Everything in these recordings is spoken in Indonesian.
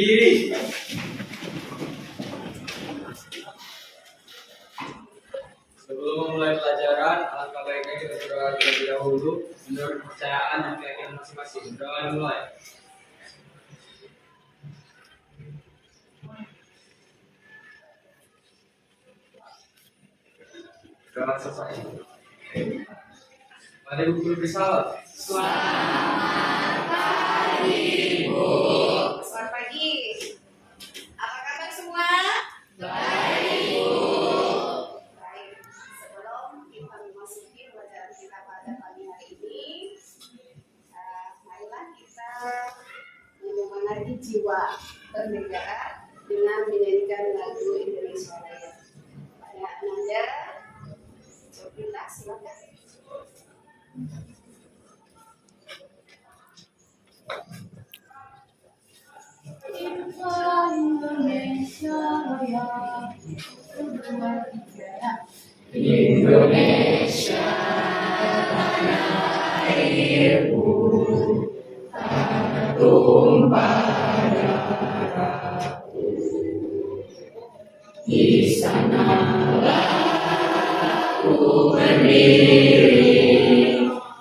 Berdiri. Sebelum memulai pelajaran, alangkah baiknya kita berdoa terlebih dahulu menurut kepercayaan dan keyakinan masing-masing. Doa dimulai. Doa selesai. Mari guru bersalat. Selamat pagi, Bu. Selamat pagi. Apa kabar semua? Baik, Bu. Baik. Sebelum kita memasuki pelajaran kita pada pagi hari ini, marilah kita menyemangati jiwa bernegara dengan menyanyikan lagu Indonesia Raya. Pada Ananda, kita silakan. Indonesia Raya, Indonesia tanah airku, tanah tumpah darahku. Di sanalah aku berdiri,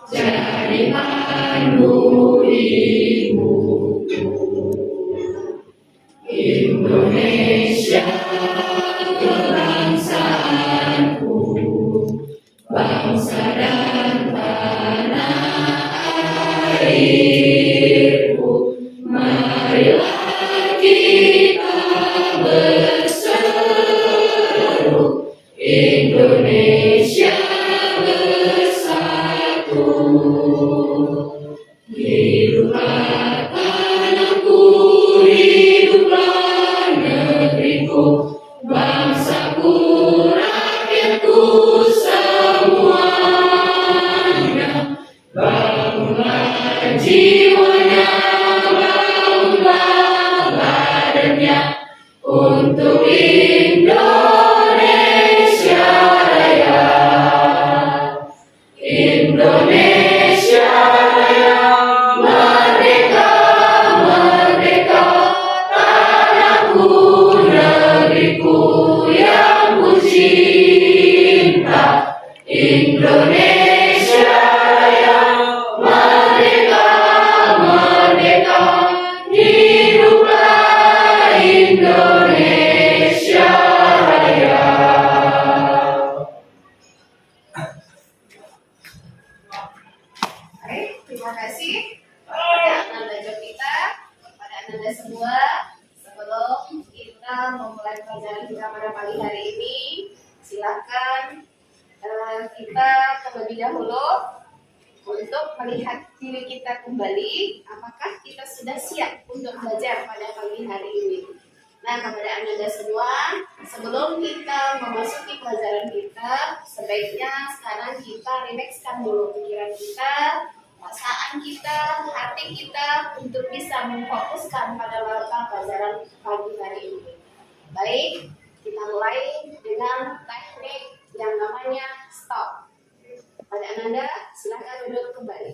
jadi pandu ibuku. Indonesia kebangsaanku, bangsa dan tanah airku. Marilah kita berseru, Indonesia bersatu. Hiduplah tanahku, hiduplah negeriku, bangsaku, rakyatku semuanya. Bangunlah jiwanya, bangunlah badannya untuk Indonesia Raya. Indonesia Raya, merdeka, merdeka, tanahku, negeriku yang ku cinta. Indonesia Raya, merdeka, merdeka, hiduplah Indonesia Raya. Baik, terima kasih kepada Ananda Jovita, kepada Ananda semua. Sebelum kita memulai pelajaran kita pada pagi hari ini, silakan kita terlebih dahulu untuk melihat diri kita kembali, apakah kita sudah siap untuk belajar pada pagi hari ini. Nah, kepada Ananda semua, sebelum kita memasuki pelajaran kita, sebaiknya sekarang kita rilekskan dulu pikiran kita, perasaan kita, hati kita untuk bisa memfokuskan pada mata pelajaran pagi hari ini. Baik, kita mulai dengan teknik yang namanya stop. Pada Ananda, silakan duduk kembali.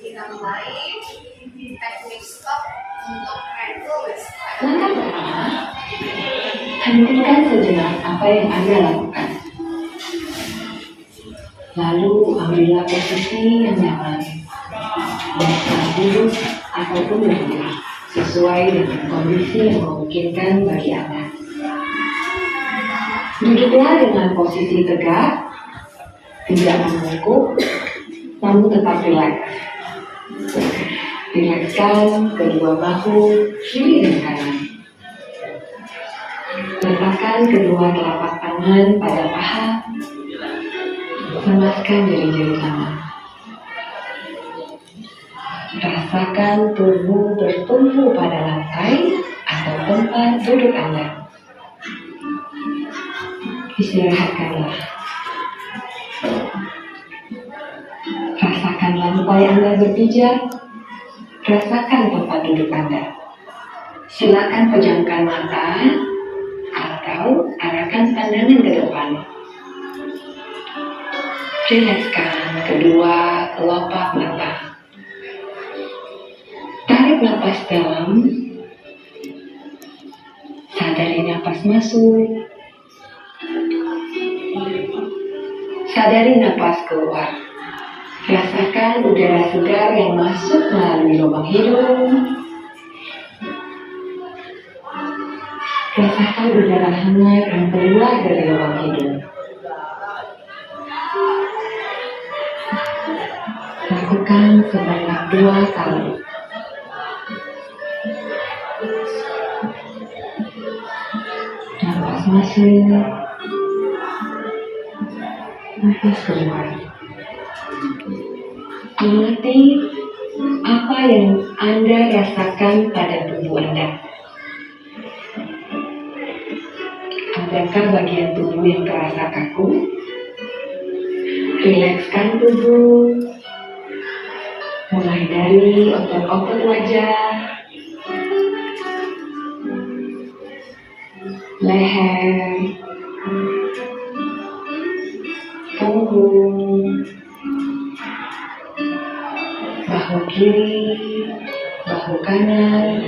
Kita mulai teknik stop untuk mindfulness. Langkah pertama, hentikan sejenak apa yang Anda lakukan. Lalu ambillah posisi yang nyaman, baik duduk ataupun berdiri, sesuai dengan kondisi yang memungkinkan bagi Anda. Duduklah dengan posisi tegak, tidak membungkuk, namun tetap rileks. Rilekskan kedua bahu kiri dan kanan. Letakkan kedua telapak tangan pada paha. Lemaskan jari-jari tangan. Rasakan tubuh bertumpu pada lantai atau tempat duduk Anda. Istirahatkanlah. Rasakan lantai Anda berpijak. Rasakan tempat duduk Anda. Silakan pejamkan mata atau arahkan pandangan ke depan. Rilekskan kedua kelopak mata. Tarik napas dalam. Sadari napas masuk. Sadari napas keluar. Rasakan udara segar yang masuk melalui lubang hidung. Rasakan udara hangat yang keluar dari lubang hidung. Lakukan sebanyak 2 kali. Napas masuk. Napas keluar. Amati apa yang Anda rasakan pada tubuh Anda. Adakah bagian tubuh yang terasa kaku? Rilekskan tubuh. Mulai dari otot-otot wajah, leher, punggung, bahu kiri, bahu kanan,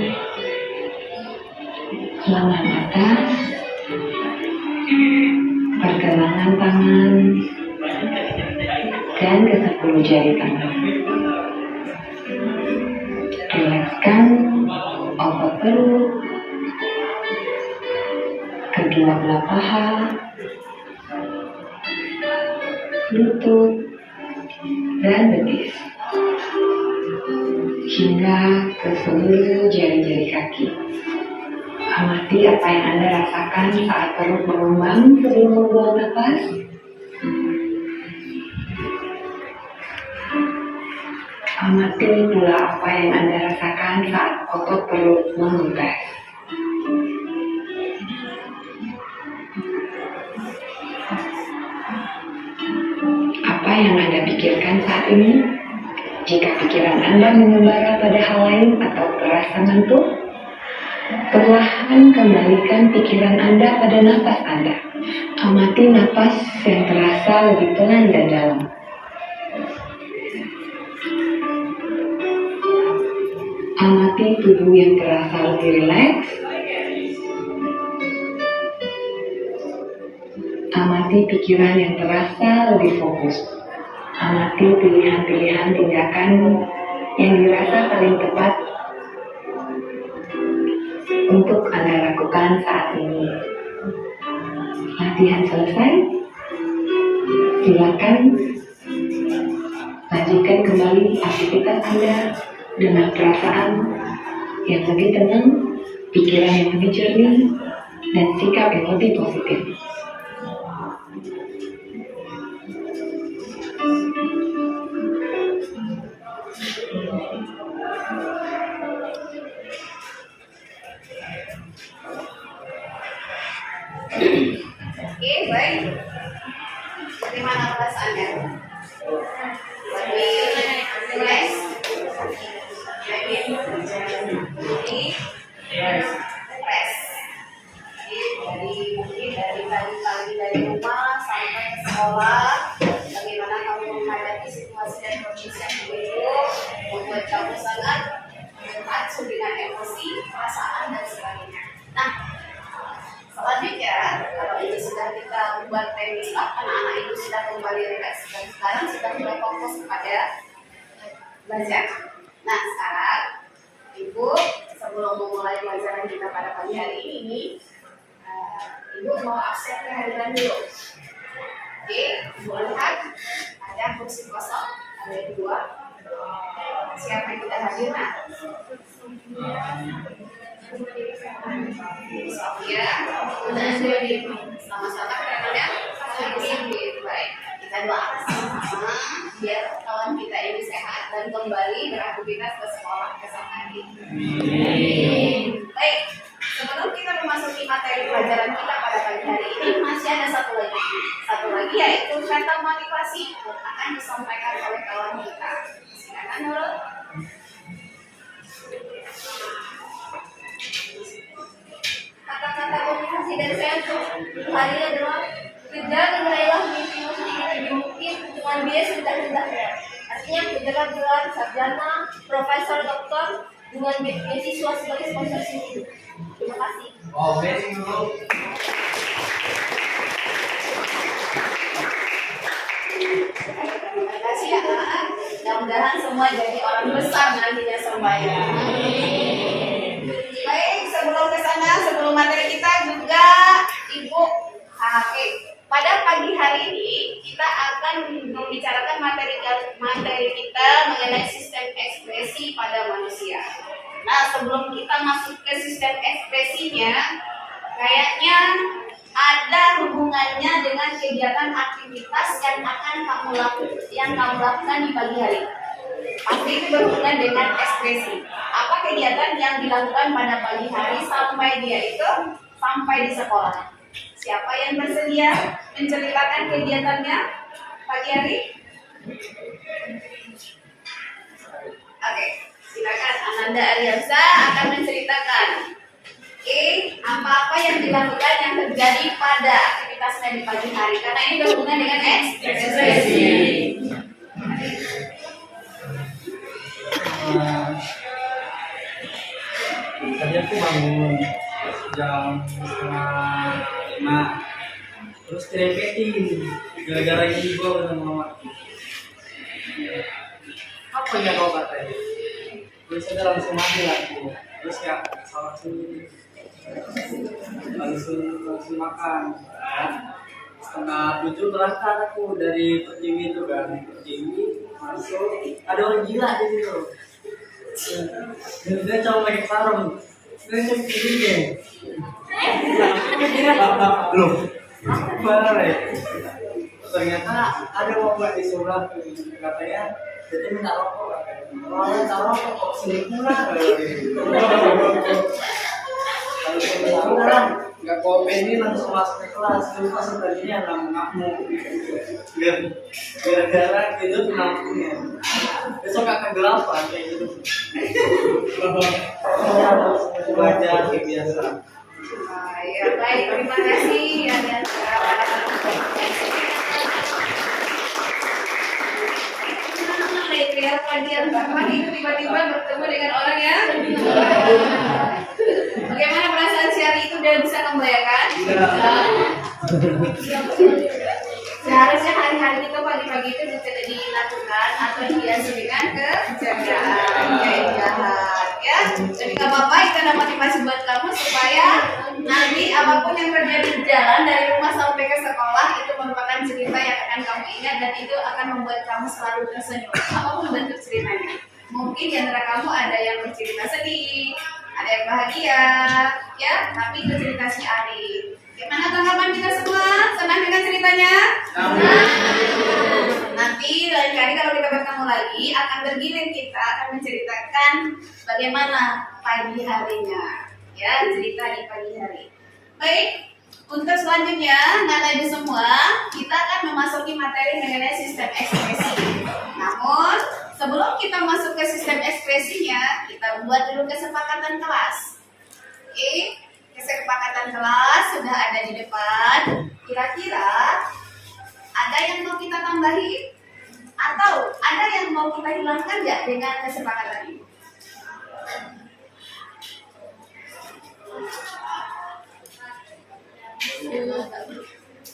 lengan atas, pergelangan tangan, dan ke-10 jari tangan. Rilekskan otot perut, kedua belah paha, lutut, dan betis, hingga ke seluruh jari-jari kaki. Amati apa yang Anda rasakan saat perut mengembang sebelum membuang nafas. Amati pula apa yang Anda rasakan saat otot perut mengempes. Apa yang Anda pikirkan saat ini? Jika pikiran Anda mengembara pada hal lain atau terasa ngantuk, perlahan kembalikan pikiran Anda pada napas Anda. Amati napas yang terasa lebih pelan dan dalam. Amati tubuh yang terasa lebih rileks. Amati pikiran yang terasa lebih fokus. Amati pilihan-pilihan tindakan yang dirasa paling tepat untuk Anda lakukan saat ini. Latihan selesai. Silakan lanjutkan kembali aktivitas Anda dengan perasaan yang lebih tenang, pikiran yang lebih jernih, dan sikap yang lebih positif. Oke, baik. Bagaimana perasaannya? Lebih rileks? Stres. Dari pagi-pagi dari rumah sampai ke sekolah, bagaimana kamu menghadapi situasi dan kondisi yang begitu membuat kamu sangat terpacu dengan emosi, perasaan dan sebagainya. Nah, selanjutnya kalau ini sudah kita buat premis anak-anak itu sudah kembali rileks dan sekarang sudah mulai fokus kepada belajar. Nah, sekarang Ibu sebelum memulai pelajaran kita pada pagi hari ini, Ibu mau absen kehadiran dulu. Oke, Ibu lihat ada kursi kosong, ada 2. Siapa yang tidak hadir? Nah, Sofia, dan Dewi. Sama-sama kenalannya sedikit. Baik, kita doakan sama-sama biar kawan kita ini sehat dan kembali beraktivitas ke sekolah esok hari. Baik, sebelum kita memasuki materi pelajaran kita pada pagi hari ini, masih ada satu lagi yaitu kata motivasi akan disampaikan oleh kawan kita. Silakan Nurul. Kata-kata motivasi dari saya untuk hari adalah kejar dan raihlah mimpimu sendiri, mungkin dengan biaya rendah-rendahnya. Artinya kejar gelar sarjana, profesor, doktor dengan beasiswa sebagai sponsor hidup. Terima kasih. Oh, amazing dulu. Terima kasih ya Kak. Mudah-mudahan semua jadi orang besar nantinya semuanya. Baik, sebelum materi kita juga Ibu Oke. Pada pagi hari ini kita akan membicarakan materi kita mengenai sistem ekspresi pada manusia. Nah, sebelum kita masuk ke sistem ekspresinya, kayaknya ada hubungannya dengan kegiatan aktivitas yang kamu lakukan di pagi hari. Pasti itu berhubungan dengan ekspresi. Apa kegiatan yang dilakukan pada pagi hari sampai di sekolah? Siapa yang bersedia menceritakan kegiatannya pagi hari? Oke, silakan Ananda Ariansa akan menceritakan. Apa-apa yang dilakukan yang terjadi pada aktivitasnya di pagi hari, karena ini berhubungan dengan ekspresi. Tadi aku bangun jam 4:30, terus direpetin gara-gara ini gua udah mau mati. Apa ya kau katanya? Terus udah langsung mati lah aku. Terus ya langsung makan. Ya. 6:30 berangkat aku dari Pertiwi itu kan. Pertiwi masuk, ada orang gila di situ. Dia cuma pakai sarung. Dia cuma begini. Belum. Parah ya. Ternyata ada mbak di sebelah katanya jadi minta rokok katanya. Kalau minta rokok kok selingkuh lah. Kalau orang nggak komen ini langsung masuk ke kelas. Terus pas tadinya ngamuk. Gara-gara tidur lampunya. Besok akan gelapan kayak gitu. Belajar kayak biasa. Ya baik, terima kasih ada pelajaran Bapak itu tiba-tiba bertemu dengan orang ya. Bagaimana perasaan si hari itu dia bisa membayangkan? Seharusnya hari-hari itu pagi-pagi itu bisa dilakukan atau diasumsikan ke kerjaan kayak jahat ya. Jadi nggak apa-apa, itu ada motivasi buat kamu supaya nanti apapun yang terjadi di jalan dari rumah sampai ke sekolah itu merupakan cerita yang akan kamu ingat dan itu akan membuat kamu selalu tersenyum. Apapun bentuk ceritanya. Mungkin di antara kamu ada yang bercerita sedih, ada yang bahagia, ya. Tapi itu cerita si Ari. Gimana tanggapan kita semua? Senang dengan ceritanya? Nanti lain kali kalau kita bertemu lagi akan bergilir, kita akan menceritakan bagaimana pagi harinya, ya, cerita di pagi hari. Baik, untuk selanjutnya, Nana Ibu semua, kita akan memasuki materi mengenai sistem ekspresi. Namun, sebelum kita masuk ke sistem ekspresinya, kita buat dulu kesepakatan kelas. Oke? Kesepakatan kelas sudah ada di depan. Kira-kira ada yang mau kita tambahi atau ada yang mau kita hilangkan nggak dengan kesepakatan ini?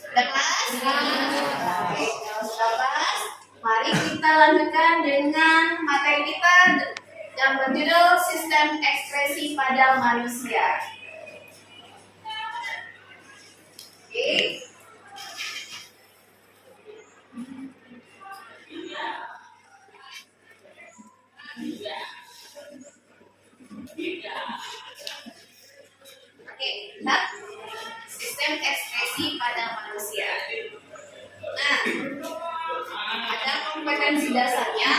Sudah kelas? Oke, kalau sudah kelas, mari kita lanjutkan dengan materi kita yang berjudul sistem ekspresi pada manusia. Oke. Oke, lihat sistem ekspresi pada manusia. Nah, ada kompetensi dasarnya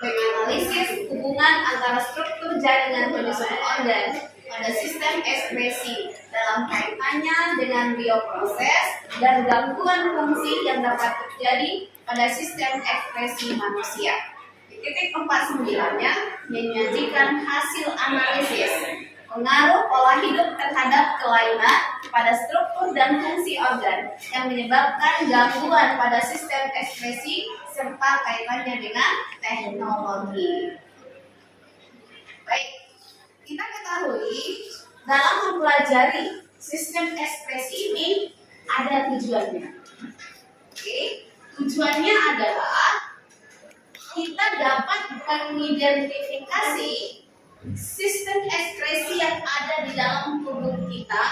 menganalisis hubungan antara struktur jaringan penyusunan organ pada sistem ekspresi dalam kaitannya dengan bioproses dan gangguan fungsi yang dapat terjadi pada sistem ekspresi manusia. Di titik 49-nya menyajikan hasil analisis pengaruh pola hidup terhadap kelainan pada struktur dan fungsi organ yang menyebabkan gangguan pada sistem ekspresi serta kaitannya dengan teknologi. Baik, kita ketahui dalam mempelajari sistem ekspresi ini ada tujuannya. Oke, tujuannya adalah kita dapat mengidentifikasi sistem ekspresi yang ada di dalam tubuh kita,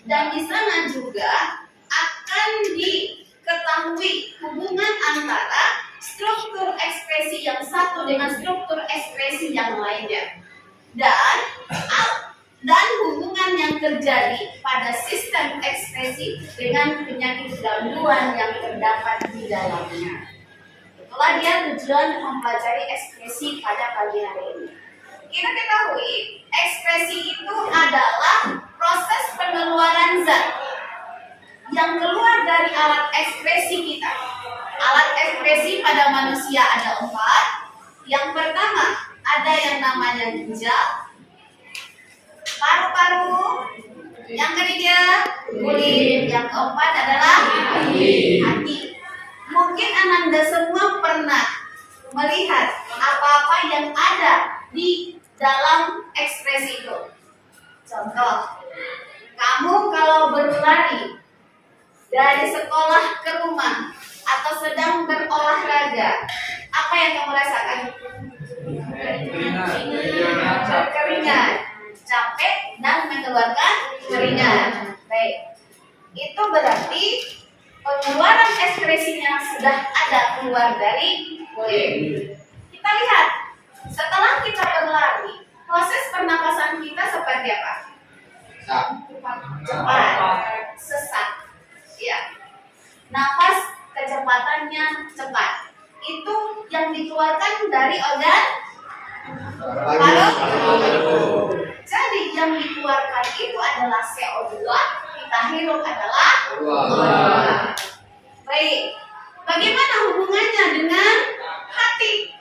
dan di sana juga akan diketahui hubungan antara struktur ekspresi yang satu dengan struktur ekspresi yang lainnya, dan hubungan yang terjadi pada sistem ekspresi dengan penyakit gangguan yang terdapat di dalamnya. Itulah dia tujuan mempelajari ekspresi pada pagi hari ini. Kita ketahui ekspresi itu adalah proses pengeluaran zat yang keluar dari alat ekspresi kita. Alat ekspresi pada manusia ada 4. Yang pertama ada yang namanya ginjal, paru-paru, yang ketiga kulit, yang keempat adalah hati. Mungkin Ananda semua pernah melihat apa-apa yang ada di dalam ekspresi itu. Contoh, kamu kalau berlari dari sekolah ke rumah atau sedang berolahraga, apa yang kamu rasakan? Keringat, capek dan mengeluarkan keringat. Baik, itu berarti pengeluaran ekspresinya sudah ada keluar dari kulit. Kita lihat, setelah kita berlari, proses pernapasan kita seperti apa? Cepat, sesak. Ya. Napas kecepatannya cepat. Itu yang dikeluarkan dari organ paru. Jadi yang dikeluarkan itu adalah CO2, kita hirup adalah udara. Baik, bagaimana hubungannya dengan hati?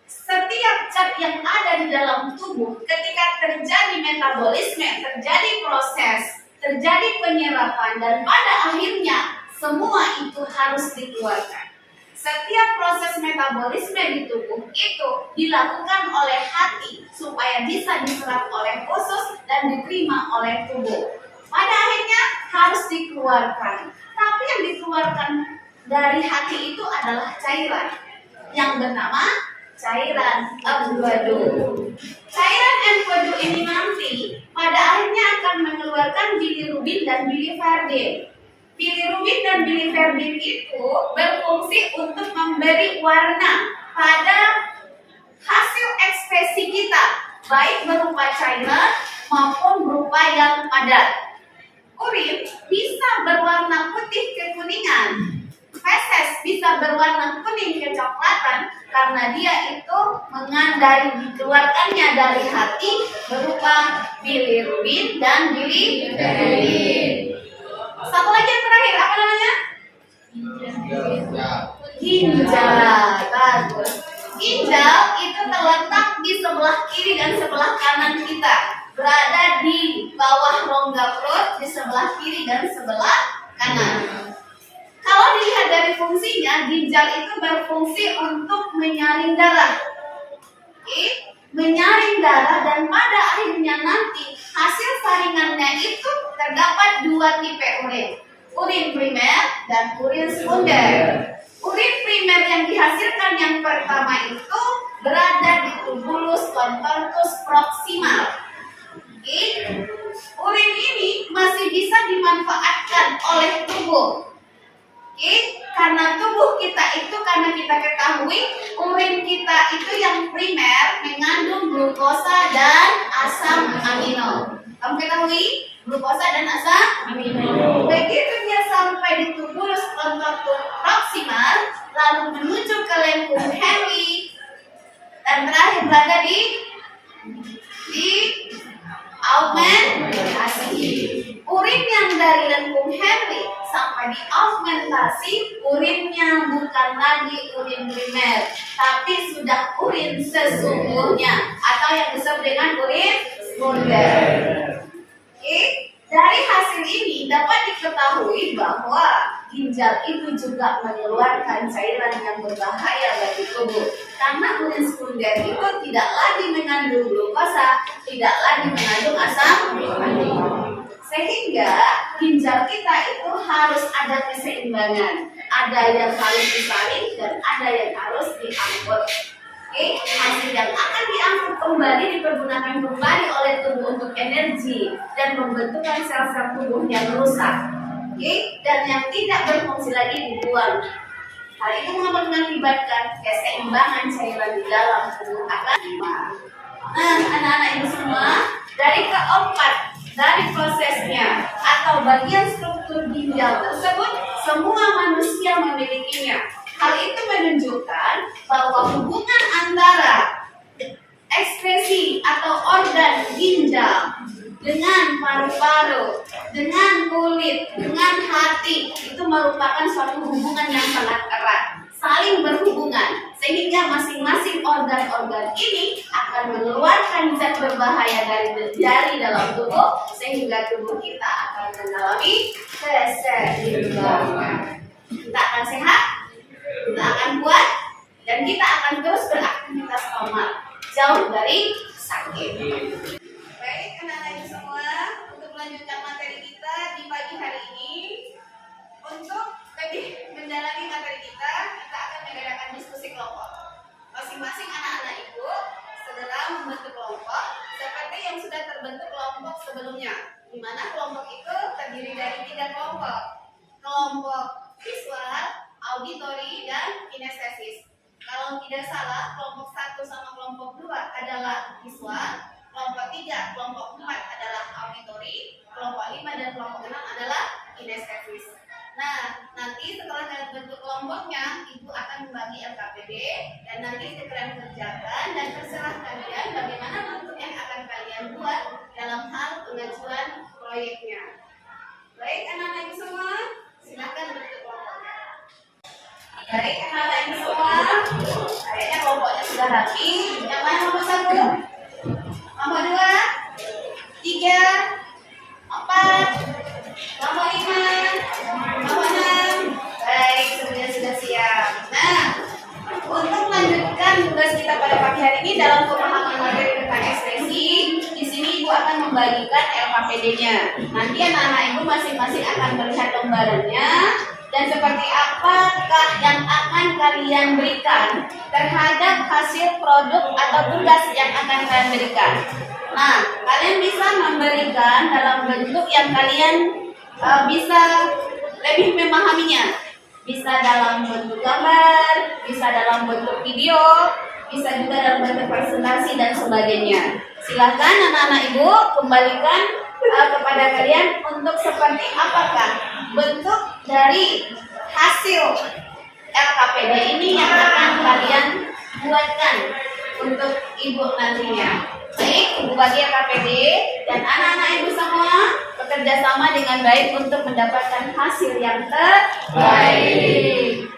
Setiap zat yang ada di dalam tubuh, ketika terjadi metabolisme, terjadi proses, terjadi penyerapan, dan pada akhirnya semua itu harus dikeluarkan. Setiap proses metabolisme di tubuh itu dilakukan oleh hati supaya bisa diserap oleh usus dan diterima oleh tubuh. Pada akhirnya harus dikeluarkan. Tapi yang dikeluarkan dari hati itu adalah cairan yang bernama cairan empedu. Cairan empedu ini nanti pada akhirnya akan mengeluarkan bilirubin dan biliverdin. Bilirubin dan biliverdin itu berfungsi untuk memberi warna pada hasil ekspresi kita, baik berupa cairan maupun berupa yang padat. Urin bisa berwarna putih kekuningan, feses bisa berwarna kuning kecoklatan karena dia itu mengandari dikeluarkannya dari hati berupa bilirubin dan biliverdin. Satu lagi yang terakhir, apa namanya? Ginjal. Bagus. Ginjal itu terletak di sebelah kiri dan sebelah kanan kita, berada di bawah rongga perut di sebelah kiri dan sebelah kanan. Kalau dilihat dari fungsinya, ginjal itu berfungsi untuk menyaring darah. Oke? Menyaring darah, dan pada akhirnya nanti hasil saringannya itu terdapat 2 tipe urin. Urin primer dan urin sekunder. Urin primer yang dihasilkan yang pertama itu berada di tubulus contortus proximal. Oke? Urin ini masih bisa dimanfaatkan oleh tubuh. Oke, karena tubuh kita itu, karena kita ketahui urin kita itu yang primer mengandung glukosa dan asam amino. Kamu ketahui glukosa dan asam amino. Begitu dia sampai di tubuh struktur proksimal, lalu menuju ke lengkung Henle dan terakhir berada di augmentasi. Urin yang dari lengkung Henle sampai di augmentasi, urinnya bukan lagi urin primer, tapi sudah urin sesungguhnya atau yang disebut dengan urin sekunder. Oke, dari hasil ini dapat diketahui bahwa ginjal itu juga mengeluarkan cairan yang berbahaya bagi tubuh. Karena urin sekunder itu tidak lagi mengandung glukosa, tidak lagi mengandung asam amino. Sehingga ginjal kita itu harus ada keseimbangan. Ada yang harus disaring dan ada yang harus diangkut. Oke, hasil yang akan diangkut kembali dipergunakan kembali oleh tubuh untuk energi dan pembentukan sel-sel tubuh yang rusak. Oke, dan yang tidak berfungsi lagi dibuang. Hal itu mengakibatkan keseimbangan cairan di dalam tubuh akan hilang. Nah, anak-anak ini semua, dari keempat dari prosesnya atau bagian struktur ginjal tersebut, semua manusia memilikinya. Hal itu menunjukkan bahwa hubungan antara ekspresi atau organ ginjal dengan paru-paru, dengan kulit, dengan hati itu merupakan suatu hubungan yang sangat erat, saling berhubungan, sehingga masing-masing organ-organ ini akan mengeluarkan zat berbahaya dari dalam tubuh, sehingga tubuh kita akan mengalami keseimbangan. Kita akan sehat, kita akan kuat, dan kita akan terus beraktivitas normal, jauh dari sakit. Baik, anak-anak semua, untuk melanjutkan materi kita di pagi hari ini, untuk lebih mendalami materi kita akan mengadakan diskusi kelompok. Masing-masing anak-anak ibu segera membentuk kelompok seperti yang sudah terbentuk kelompok sebelumnya, di mana kelompok itu terdiri dari 3 kelompok. Kelompok visual, auditori, dan kinestesis. Kalau tidak salah, kelompok 1 sama kelompok 2 adalah visual, kelompok 3, kelompok 4 adalah auditori, kelompok 5 dan kelompok 6 adalah kinestesis. Nah, nanti setelah kalian bentuk kelompoknya, ibu akan membagi LKPD dan nanti kalian kerjakan dan terserah kalian bagaimana bentuk yang akan kalian buat dalam hal pengajuan proyeknya. Baik, anak-anak ibu semua, silakan bentuk kelompoknya. Baik, anak-anak ibu semua, kayaknya kelompoknya sudah rapi. Yang mana nomor 1? Nomor 2? 3? 4? Nomor 5? Nomor 6? Baik, semuanya sudah siap. Nah, untuk melanjutkan tugas kita pada pagi hari ini dalam pemahaman materi tentang ekspresi, di sini ibu akan membagikan LKPD-nya. Nanti anak-anak ibu masing-masing akan melihat lembarannya dan seperti apakah yang akan kalian berikan terhadap hasil produk atau tugas yang akan kalian berikan. Nah, kalian bisa memberikan dalam bentuk yang kalian bisa lebih memahaminya. Bisa dalam bentuk gambar, bisa dalam bentuk video, bisa juga dalam bentuk presentasi dan sebagainya. Silakan anak-anak ibu kembalikan kepada kalian untuk seperti apakah bentuk dari hasil LKPD ini yang akan kalian buatkan untuk ibu nantinya. Baik, ibu bagi LKPD dan anak-anak ibu semua bekerja sama dengan baik untuk mendapatkan hasil yang terbaik.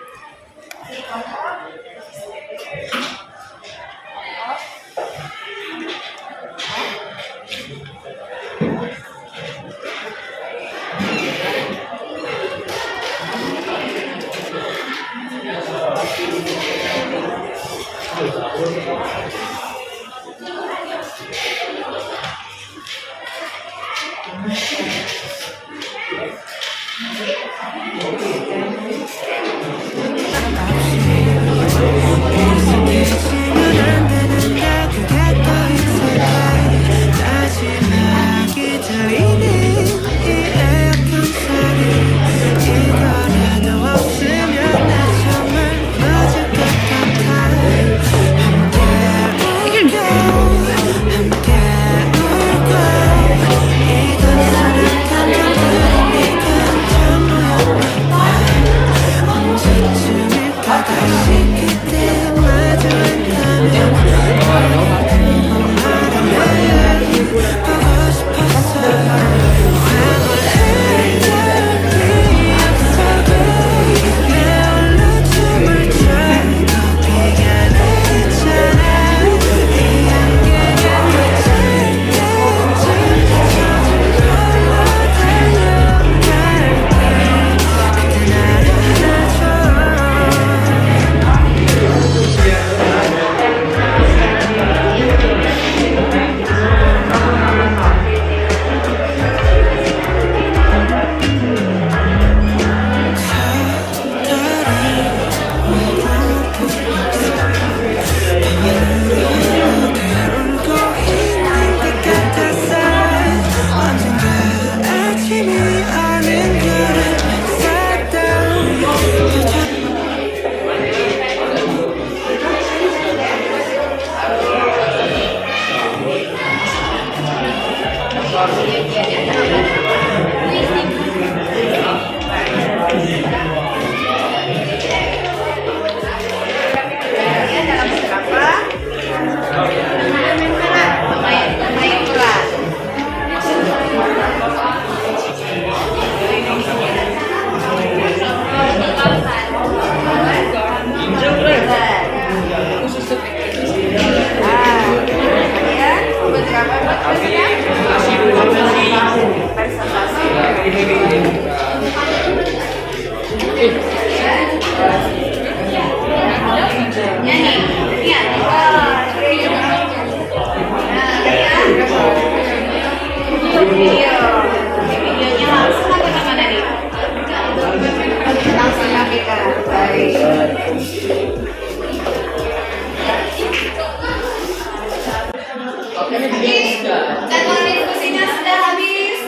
jadwal diskusinya sudah habis.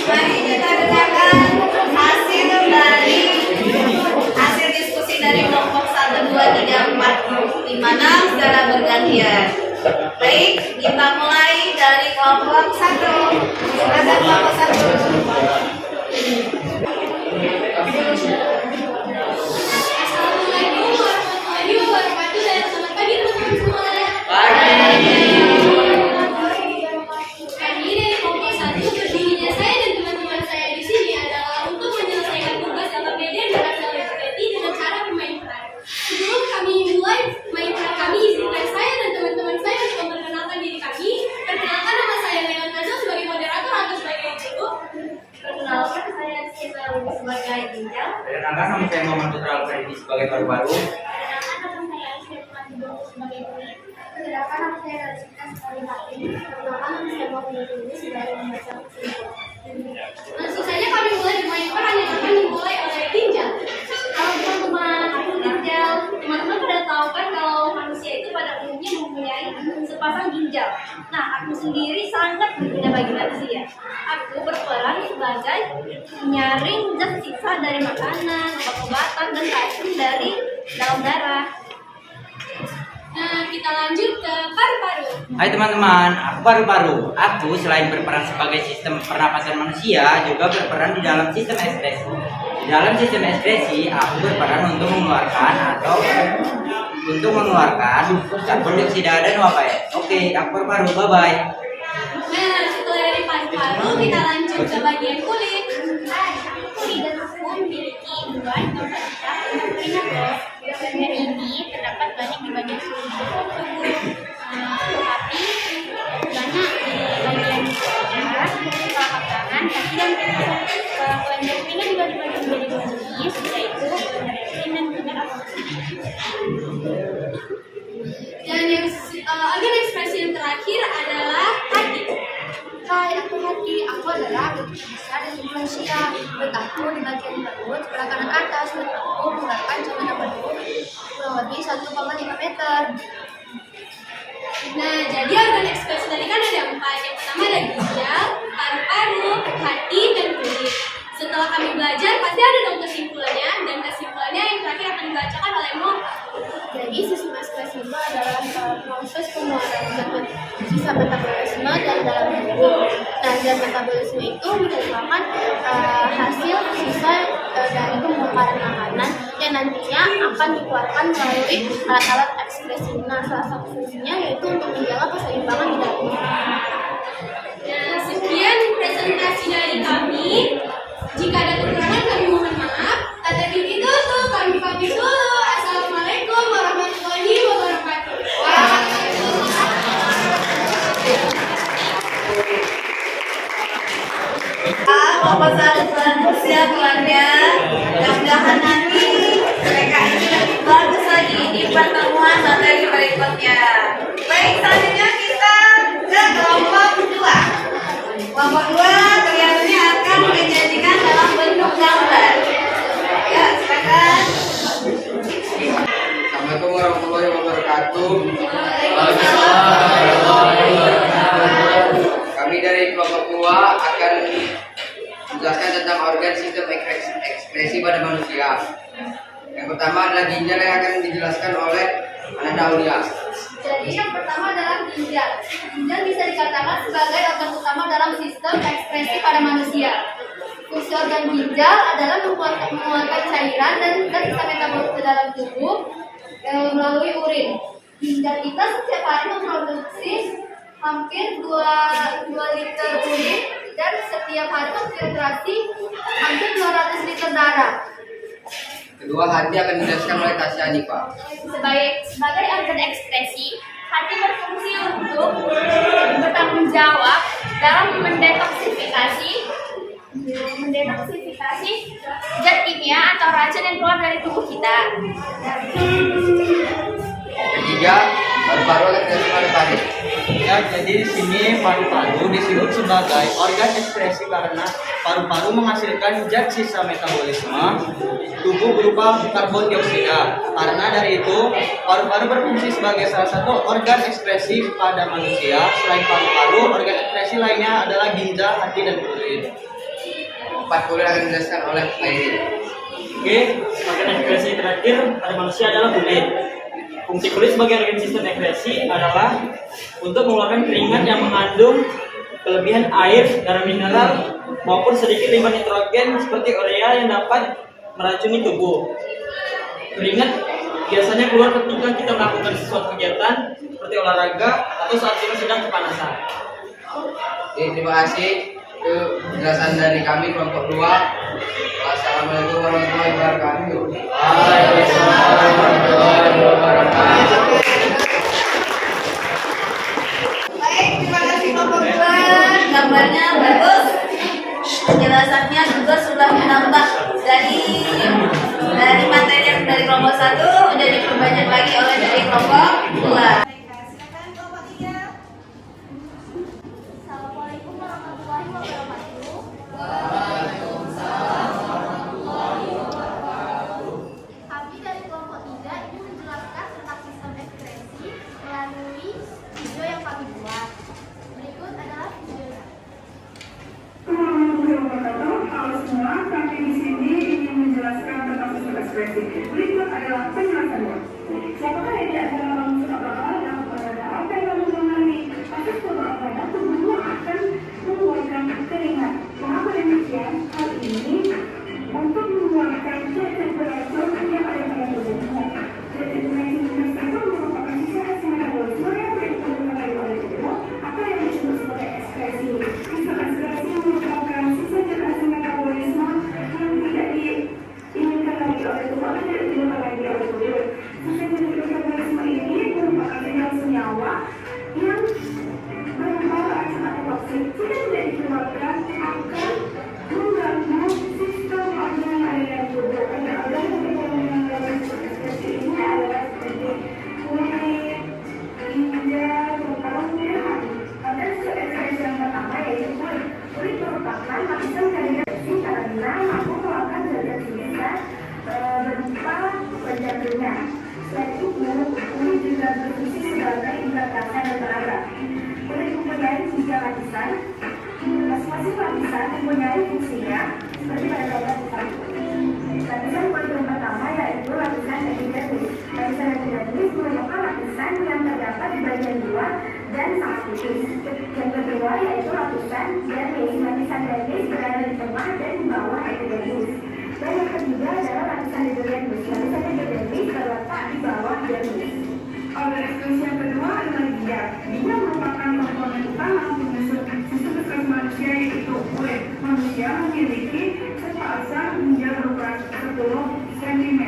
Mari kita dengarkan hasil diskusi dari kelompok 1, 2, 3, 4, 5, 6 secara bergantian. Baik, kita mulai dari kelompok 1. Silakan kelompok 1. Assalamualaikum warahmatullahi wabarakatuh. Selamat pagi teman-teman semua. Kami dari kelompok 1 berdirinya saya dan teman-teman saya di sini adalah untuk menyelesaikan tugas LKPD dan LKPD dengan cara bermain peran. Sebelum kami mulai main peran kami, izinkan saya dan teman-teman saya untuk memperkenalkan diri kami. Perkenalkan, nama saya Leon Nazal sebagai moderator atau sebagai guru. Perkenalkan, saya Sita sebagai ginjal. Perkenalkan, nama saya Muhammad Putra Alfredi sebagai paru-paru. Perkenalkan, nama saya Aisyah sebagai kulit. Perkenalkan, nama saya Rosita sebagai hati. Perkenalkan, nama saya Muhammad Putra sebagai membaca kesimpulan. Langsung saja kami mulai bermain peran yang akan dimulai oleh ginjal. Halo teman-teman, aku ginjal. Teman-teman pada tahu kan kalau manusia itu pada umumnya mempunyai sepasang ginjal. Nah, aku sendiri sangat berguna bagi manusia. Aku berperan sebagai penyaring zat sisa dari makanan, obat-obatan, dan racun dari dalam darah. Nah, kita lanjut ke paru-paru. Hai teman-teman, aku paru-paru. Aku selain berperan sebagai sistem pernapasan manusia, juga berperan di dalam sistem ekskresi. Di dalam sistem ekskresi, aku berperan untuk mengeluarkan karbon dioksida dan uap air. Oke, aku paru-paru, bye-bye. Nah, setelah dari paru-paru, kita lanjut ke bagian kulit. Kulit dan aku memiliki dua kapasitas untuk berminyak loh. Dan ini terdapat banyak di bagian seluruh tubuh. Tetapi banyak di bagian wajah, telapak tangan, kaki dan tangan. Kelenjar telinga juga dibagi menjadi dua jenis, yaitu kelenjar ekstrim dan kelenjar absorpsi. Dan yang organ ekspresi yang terakhir adalah hati. Hai, aku Hati. Aku adalah bentuk besar dari manusia. Letakku di bagian perut, sebelah kanan atas, dan aku menggerakkan cairan perut kurang lebih 1,5 meter. Nah, jadi organ ekspresi tadi kan ada 4. Yang pertama ada ginjal, paru-paru, hati, dan kulit. Setelah kami belajar, pasti ada dong kesimpulannya. Dan kesimpulannya yang terakhir akan dibacakan oleh Mo. Jadi sistem ekspresi itu adalah proses pengeluaran zat sisa metabolisme dari dalam tubuh. Nah, zat metabolisme itu merupakan hasil sisa dari pembongkaran makanan yang nantinya akan dikeluarkan melalui alat-alat ekspresi. Nah, salah satu fungsinya yaitu untuk menjaga keseimbangan di dalam tubuh. Nah, sekian presentasi dari kami. Jika ada kekurangan, kami mohon maaf. Tak terlebih itu, kami pamit dulu. Assalamualaikum warahmatullahi wabarakatuh. Bapak sahabat siap pelannya. Mudah-mudahan nanti mereka ini lebih bagus lagi di pertemuan materi berikutnya. Baik, selanjutnya kita ke kelompok 2. Kelompok 2 kelihatannya akan menyajikan dalam bentuk gambar. Ya, silakan. Assalamualaikum warahmatullahi wabarakatuh. Kami dari kelompok 2 akan menjelaskan tentang organ sistem ekspresi pada manusia. Yang pertama adalah ginjal yang akan dijelaskan oleh Ananda Aulia. Jadi yang pertama adalah ginjal. Ginjal bisa dikatakan sebagai organ utama dalam sistem ekspresi pada manusia. Fungsi organ ginjal adalah mengeluarkan cairan dan zat sisa metabolis ke dalam tubuh melalui urin. Ginjal kita setiap hari memproduksi hampir 2 liter urin dan setiap hari memfiltrasi hampir 200 liter darah. Kedua, hati akan dijelaskan oleh Tasya Anifa. Sebagai organ ekspresi, hati berfungsi untuk bertanggung jawab dalam mendetoksifikasi zat kimia atau racun yang keluar dari tubuh kita. Ketiga, paru-paru akan dijelaskan oleh Farid. Ya, jadi di sini paru-paru disebut sebagai organ ekspresi karena paru-paru menghasilkan zat sisa metabolisme tubuh berupa karbon dioksida. Karena dari itu, paru-paru berfungsi sebagai salah satu organ ekspresi pada manusia. Selain paru-paru, organ ekspresi lainnya adalah ginjal, hati, dan kulit. 4 kulit akan dijelaskan oleh Farid. Oke, organ ekskresi terakhir pada manusia adalah kulit. Fungsi kulit sebagai organ sistem ekskresi adalah untuk mengeluarkan keringat yang mengandung kelebihan air, garam mineral, maupun sedikit limbah nitrogen seperti urea yang dapat meracuni tubuh. Keringat biasanya keluar ketika kita melakukan sesuatu kegiatan seperti olahraga atau saat kita sedang kepanasan. Oke, terima kasih. Itu penjelasan dari kami kelompok 2. Wassalamualaikum warahmatullahi wabarakatuh. Waalaikumsalam warahmatullahi wabarakatuh. Baik, terima kasih kelompok 2. Gambarnya bagus. Penjelasannya juga sudah menambah dari materi yang dari kelompok 1 udah diperbanyak lagi oleh dari kelompok 2. Silakan kelompok 3. Assalamualaikum warahmatullahi wabarakatuh. Kami dari kelompok 3 ingin menjelaskan tentang sistem ekspresi melalui video yang kami buat. Berikut adalah videonya. Halo semua, kami di sini ingin menjelaskan tentang sistem ekspresi. Berikut adalah penjelasannya. Siapakah yang tidak adalah manusia apa yang pada apa yang lalu mengalami pasti sebuah pada tubuhnya akan mengeluarkan keringat. Mengapa demikian? Hal ini untuk mengeluarkan zat beracun yang ada pada tubuhnya. Zat beracun itu merupakan sisa hasil metabolisme yang diperlukan oleh tubuh atau yang disebut sebagai ekspresi. Sistem ekspresi merupakan sisa zat hasil metabolisme yang tidak diinginkan lagi oleh tubuh atau tidak diinginkan lagi oleh tubuh. Sisa zat metabolisme ini merupakan senyawa yang berupa racun atau toksin. Jika tidak dikeluarkan akan mengganggu sistem organ yang ada dalam tubuh. Organ yang berhubungan dengan ekspresi ini adalah seperti kulit, ginjal, paru-paru, dan hati. Pada ekspresi yang pertama yaitu kulit. Kulit merupakan lapisan dari reaksi karena mampu melakukan zat sisa berupa penjatuhnya. Selain itu, kulit juga berfungsi sebagai indera rasa dan peraba. Kulit mempunyai 3 lapisan. Masing-masing lapisan mempunyai fungsinya seperti pada gambar di samping. Lapisan kulit yang pertama yaitu lapisan epidermis. Lapisan epidermis merupakan lapisan yang terdapat di bagian luar dan sangat tipis. Yang kedua yaitu lapisan dermis. Lapisan dermis berada di tengah dan di bawah epidermis. Dan yang ketiga adalah lapisan epidermis. Lapisan epidermis terletak di bawah dermis. Organ ekspresi yang kedua adalah ginjal. Ginjal merupakan komponen utama penyusun sistem ekspresi manusia yaitu kulit. Manusia memiliki sepasang ginjal berukuran 10 cm.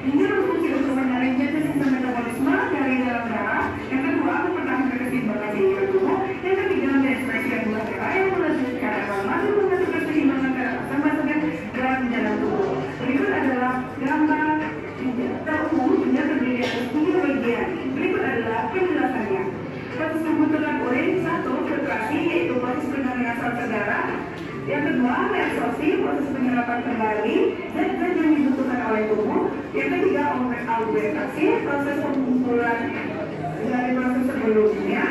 Ginjal berfungsi untuk menyaring zat sisa metabolisme dari dalam darah. Yang kedua, mempertahankan keseimbangan di tubuh. Yang ketiga, organ ekspresi yang dua yang melanjutkan informasi mengatur keseimbangan darah sama dengan dalam dalam tubuh. Berikut adalah gambar ginjal. Terumum ginjal terdiri atas 3 bagian. Berikut adalah penjelasannya. Proses pembentukan urin 1 filtrasi yaitu proses penyaringan sel ke darah. Yang kedua, reabsorpsi, proses penyerapan kembali zat-zat yang dibutuhkan oleh tubuh. Yang ketiga, augmentasi, proses pengumpulan dari proses sebelumnya.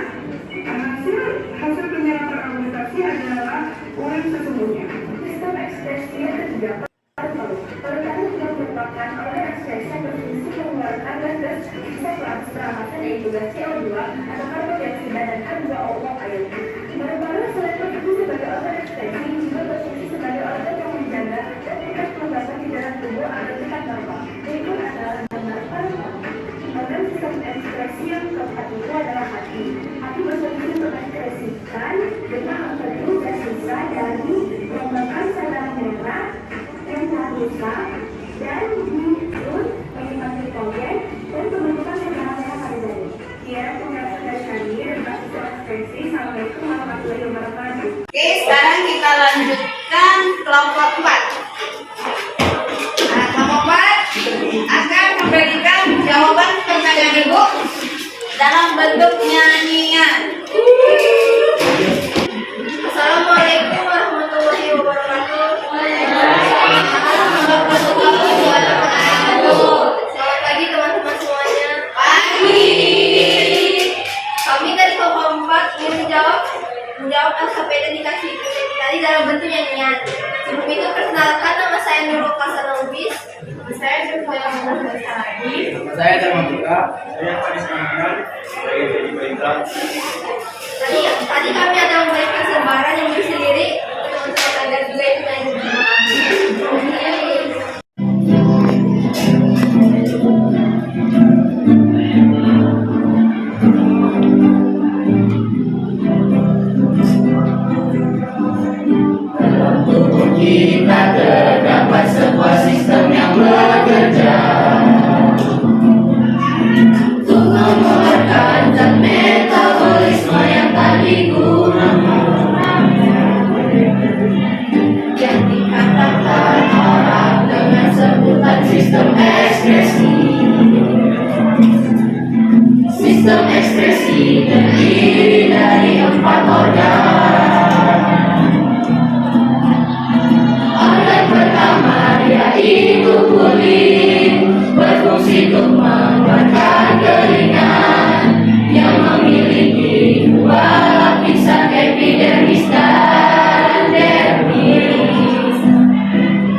Hasil penyerapan augmentasi adalah urin sesungguhnya. Sistem ekspresi yang ketiga, paru-paru. Paru-paru juga merupakan organ ekspresi yang berfungsi mengeluarkan gas sisa keramatan yaitu gas CO2 atau karbon dioksida dan H2O air. Paru-paru selain berfungsi sebagai organ ekspresi juga berfungsi sebagai organ yang menjaga dan tingkat kelembapan di dalam tubuh agar tetap normal. Berikut adalah gambar paru-paru. Organ sistem ekspresi yang keempat itu adalah hati. Hati berfungsi untuk mengekspresikan dengan membentuk gas sisa dari kelembapan sel darah merah yang telah rusak dan diurut menyimpan glikogen dan pembentukan sel darah merah pada dada. Ya, penjelasan dari kami tentang sistem ekspresi. Assalamualaikum warahmatullahi wabarakatuh. Oke, sekarang kita lanjutkan kelompok 4. Nah, kelompok 4 akan memberikan jawaban pertanyaan ibu dalam bentuk nyanyian. Assalamualaikum warahmatullahi wabarakatuh. Selamat pagi teman-teman semuanya. Pagi. Kami dari kelompok 4 ingin menjawab alfabet yang dikasih tadi dalam bentuk nyanyian. Sebelum itu perkenalkan, nama saya Nurul Kasana Lubis. Saya Sylvia Muhammad Saragi. Saya Darman Buka. Saya Faris Mangan. Saya Dedi Baita. Tadi kami ada memberikan selembaran yang berisi lirik untuk agar juga itu nyanyi. Kita terdapat sebuah sistem yang bekerja untuk mengeluarkan zat metabolisme yang tadi gunakan, yang dikatakan orang dengan sebutan sistem ekspresi. Sistem ekspresi terdiri dari 4 organ. Yaitu kulit, berfungsi untuk mengeluarkan keringat yang memiliki 2 lapisan epidermis dan dermis.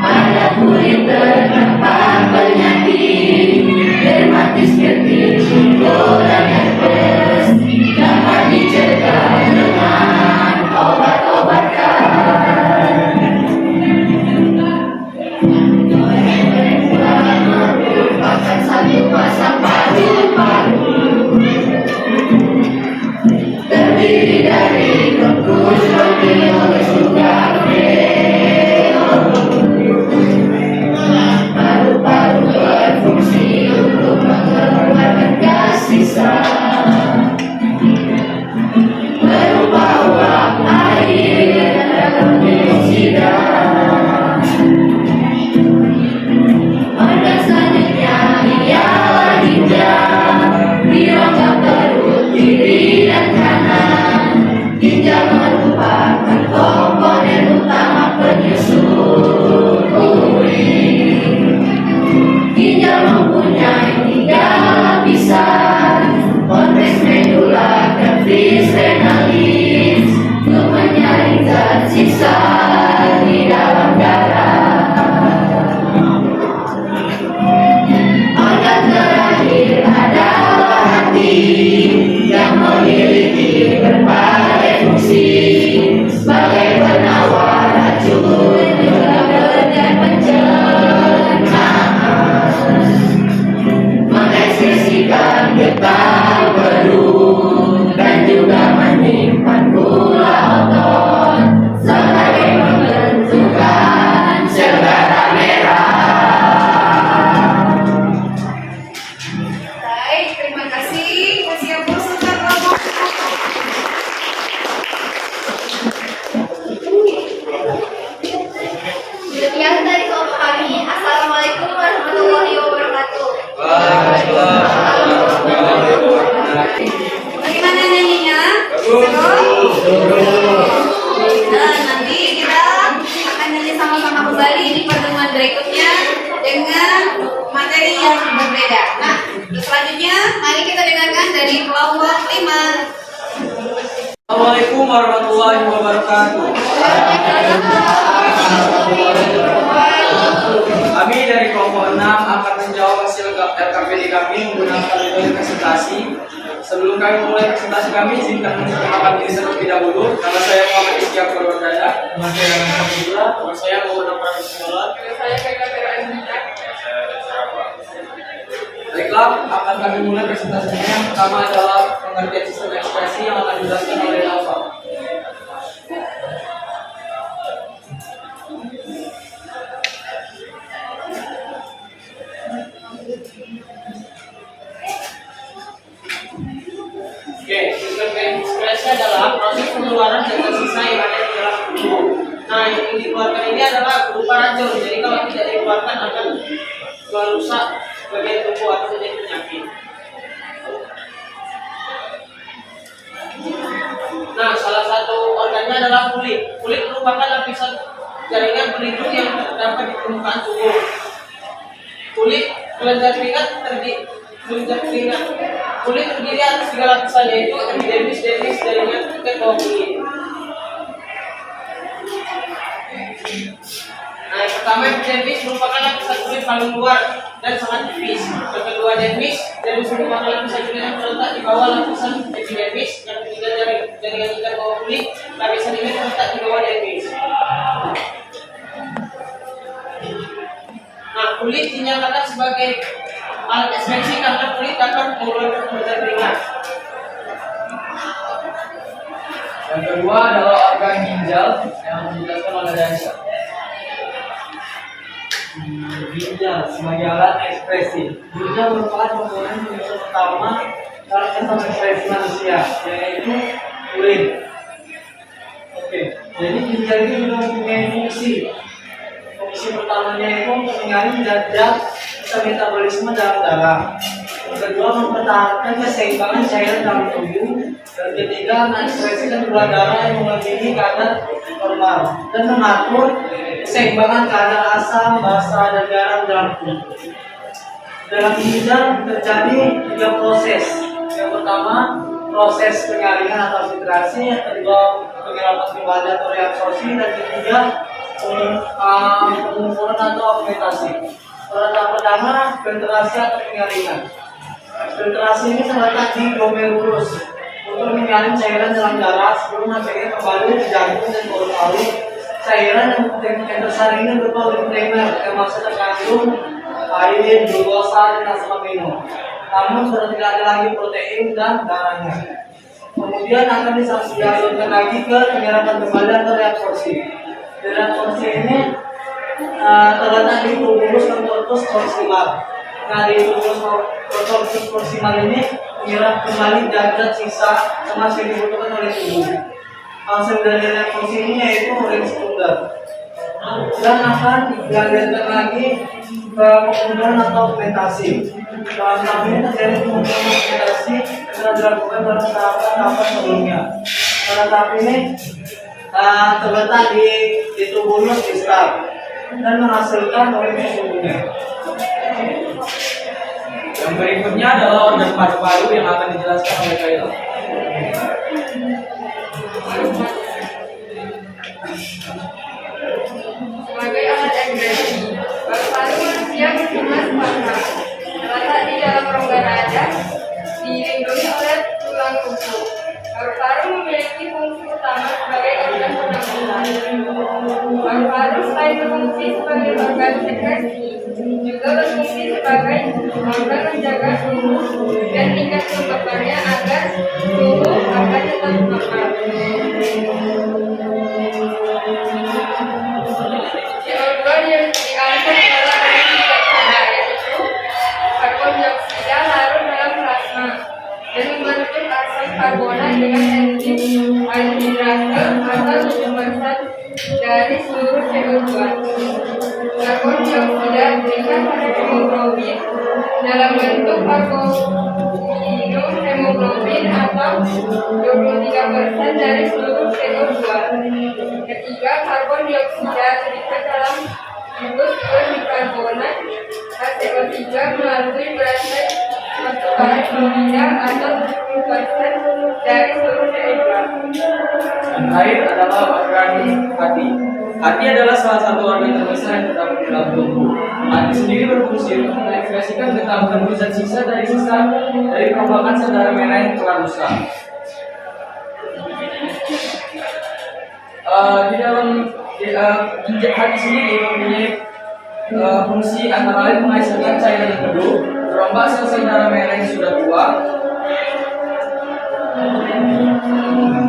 Pada kulit terdapat penyakit dermatis, dan herpes dapat dicegah dengan obat-obatan. Satu pasang paru-paru terdiri dari kokus, bronkiolus, juga paru-paru berfungsi untuk mengeluarkan gas sisa berupa uap, air, dan dioksida. Di rongga perut kiri dan kanan, ginjal merupakan komponen utama penyusun urin. Ginjal mempunyai 3 lapisan, cortex medula dan vas renalis, untuk menyaring zat sisa di dalam darah. Yang memiliki berbagai fungsi sebagai penawar racun, juga kerja pencernaan, mengekspresikan getah perut, dan juga menyimpan gula otot sebagai pembentukan sel darah merah. Terima kasih. Siap bersuka kelompok. Demikian dari kelompok kami. Assalamualaikum warahmatullahi wabarakatuh. Bagaimana nyanyinya? Nah, nanti kita akan nyanyi sama-sama kembali di pertemuan berikutnya dengan materi yang berbeda. Nah, selanjutnya mari kita dengarkan dari kelompok 5. Assalamualaikum warahmatullahi wabarakatuh. Kami dari kelompok 6 akan menjawab hasil RKPD kami menggunakan metode presentasi. Sebelum kami memulai presentasi kami, izinkan memperkenalkan diri terlebih dahulu. Nama saya Muhammad Isyaq Purwardana. Nama saya Alhamdulillah. Nama saya Muhammad Prameswala. Nama saya Baiklah, akan kami mulai presentasinya. Yang pertama adalah pengertian sistem ekspresi yang akan dijelaskan oleh Alfa. Oke, sistem ekspresi adalah proses pengeluaran zat sisa yang ada di dalam tubuh. Nah, yang dikeluarkan ini adalah berupa racun. Jadi kalau tidak dikeluarkan akan merusak bagian tubuh atau menjadi penyakit. adalah kulit. Kulit merupakan lapisan jaringan pelindung yang terdapat di permukaan tubuh. Kulit kelenjar keringat kulit terdiri atas 3 lapisan, yaitu epidermis, dermis, jaringan ikat bawah kulit. Nah, yang pertama epidermis merupakan lapisan kulit paling luar dan sangat tipis. Yang kedua dermis merupakan lapisan kulit yang terletak di bawah lapisan epidermis. Yang ketiga jaringan ikat bawah kulit, lapisan ini terletak di bawah dermis. Nah, kulit dinyatakan sebagai alat ekspresi karena kulit akan mengeluarkan kelenjar keringat. Yang kedua adalah organ ginjal yang dijelaskan oleh Dansa. Ginjal sebagai alat ekspresi. Ginjal merupakan komponen unsur utama dalam sistem ekspresi manusia, yaitu urin. Oke, jadi ginjal ini juga mempunyai fungsi. Fungsi pertamanya itu untuk menyaring zat-zat metabolisme dalam darah. Yang kedua, mempertahankan keseimbangan cairan dalam tubuh. Dan ketiga, mengekspresikan gula darah yang melebihi kadar normal dan mengatur keseimbangan kadar asam, basa, dan garam dalam tubuh. Dalam ginjal terjadi 3 proses. Yang pertama, proses penyaringan atau filtrasi. Yang kedua, penyerapan kembali atau reabsorpsi. Dan ketiga, pengumpulan atau fermentasi. Pada tahap pertama, filtrasi atau penyaringan. Filtrasi ini terletak di glomerulus untuk menyaring cairan dalam darah sebelum akhirnya kembali ke jantung dan paru-paru. Cairan yang tersaring ini berupa urin primer yang masih terkandung air, glukosa, dan asam amino. Namun sudah tidak ada lagi protein dan darahnya. Kemudian akan disalurkan lagi ke penyerapan kembali atau reabsorpsi. Reabsorpsi ini terletak di tubulus contortus proximal. Nah, di tubulus contortus proximal ini menyerap kembali zat-zat sisa sama yang dibutuhkan oleh tubuh. Hasil dari reabsorpsi ini yaitu urin sekunder, dan akan dialirkan lagi ke pengumpulan atau fermentasi. Dalam tahap ini terjadi pengumpulan fermentasi yang telah dilakukan dalam tahapan sebelumnya. Pada tahap ini terletak di tubulus distal dan menghasilkan urin sesungguhnya. Yang berikutnya adalah organ paru-paru yang akan dijelaskan oleh Kayla. Sebagai alat ekspresi, paru-paru manusia berjumlah 4, terletak di dalam rongga dada, dilindungi oleh tulang rusuk. Paru-paru memiliki fungsi utama sebagai organ pernapasan. Paru-paru selain berfungsi sebagai organ sekresi, juga berfungsi sebagai organ menjaga suhu dan tingkat kelembabannya agar suhu akan tetap normal. Organ yang diangkat adalah tiga, yaitu karbon dioksida larut dalam plasma dan membentuk asam karbonat dengan enzim anhidrase atau pembebasan dari seluruh CO2. Karbon dioksida diberikan pada hemoglobin dalam bentuk hemoglobin atau 23% dari seluruh CO2. Ketiga, karbon dioksida terikat dalam bungkus bikarbonat HCO3 melalui berantai pertukaran cyanida atau 70% dari seluruh CO2. Dan terakhir adalah organ hati. Hati adalah salah satu organ terbesar yang terdapat di dalam tubuh. Hati sendiri berfungsi untuk mengekspresikan ketahuan zat sisa dari perombakan sel darah merah yang telah rusak. Di dalam hati sendiri mempunyai fungsi antara lain menghasilkan cairan yang teduh, merombak sel-sel darah merah yang sudah tua,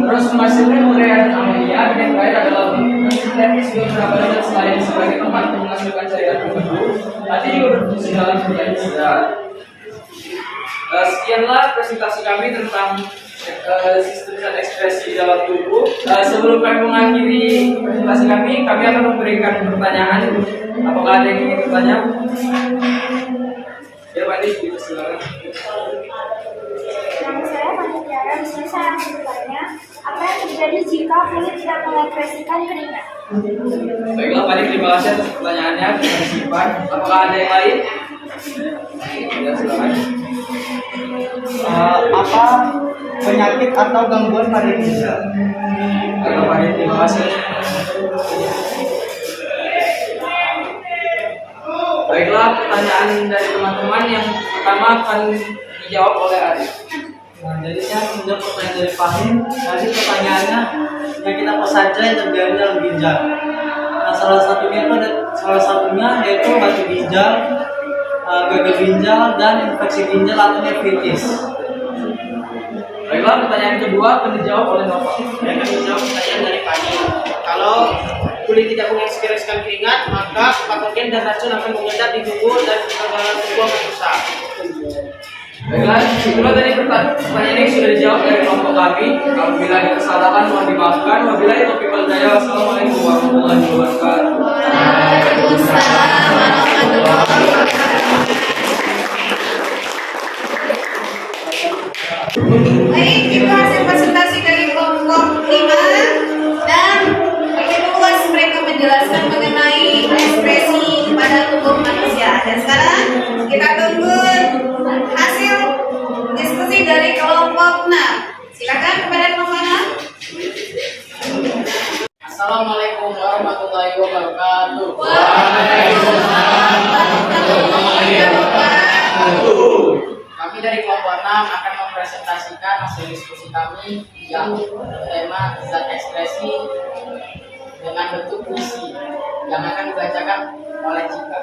terus menghasilkan urea dan amonia. Dan yang terakhir adalah sintetis beberapa zat selain sebagai tempat menghasilkan cairan yang teduh. Hati juga berfungsi dalam sintetis zat. Sekianlah presentasi kami tentang sistem zat ekspresi di dalam tubuh. Sebelum kami mengakhiri presentasi kami akan memberikan pertanyaan. Apakah ada yang ingin bertanya? Ya, Pak Adi, silakan. Nama saya Fani Tiara. Di sini saya akan bertanya, apa yang terjadi jika kulit tidak mengekspresikan mengeluarkan keringat. Baiklah Pak Dik, terima kasih atas pertanyaannya. Kita simpan. Apakah ada yang lain? Ya, silakan. Apa penyakit atau gangguan pada ginjal? Baiklah Pak Dik, terima kasih. Baiklah, pertanyaan dari teman-teman yang pertama akan dijawab oleh Arif. Nah, jadi saya menjawab pertanyaan dari Fahim. Tadi pertanyaannya penyakit apa saja yang terjadi dalam ginjal. Nah, salah satunya yaitu batu ginjal, gagal ginjal, dan infeksi ginjal atau nefritis. Baiklah, pertanyaan kedua akan dijawab oleh Nova. Saya akan menjawab pertanyaan dari Pani. Kalau kulit tidak mengekspresikan keringat, maka patogen dan racun akan mengendap di tubuh dan kekebalan tubuh akan rusak. Baiklah, itulah tadi pertanyaan yang sudah dijawab dari kelompok kami. Apabila ada kesalahan mohon dimaafkan. Wabillahi taufiq wal hidayah. Wassalamualaikum warahmatullahi wabarakatuh. Waalaikumsalam warahmatullahi wabarakatuh. Baik, itu hasil presentasi dari kelompok 5 dan begitu luas mereka menjelaskan mengenai ekspresi pada tubuh manusia. Dan sekarang kita tunggu hasil diskusi dari kelompok 6. Silakan kepada kelompok 6. Assalamualaikum warahmatullahi wabarakatuh. Waalaikumsalam warahmatullahi wabarakatuh. Kami dari kelompok 6 akan mempresentasikan hasil diskusi kami yang bertema zat ekspresi dengan bentuk puisi yang akan dibacakan oleh Cika.